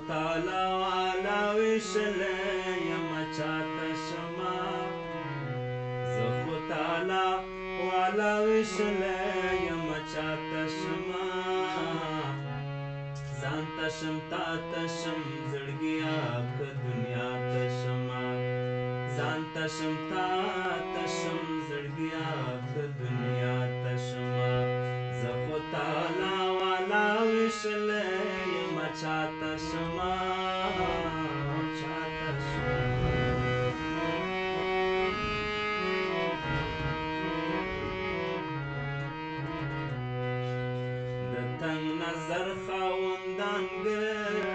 تعالی والا ویشلی یم چاته شما زه خو تعالی والا ویشلی یم چاته شما ځان ته شم تا ته شم زړګیا که دنیا ته شما ځان ته شم تا ته شم زړګیا که دنیا ته شما زه خو تعالی والا ویشلی یم چاته شما چاته شما د تنگ نظر خاوندان ګرځي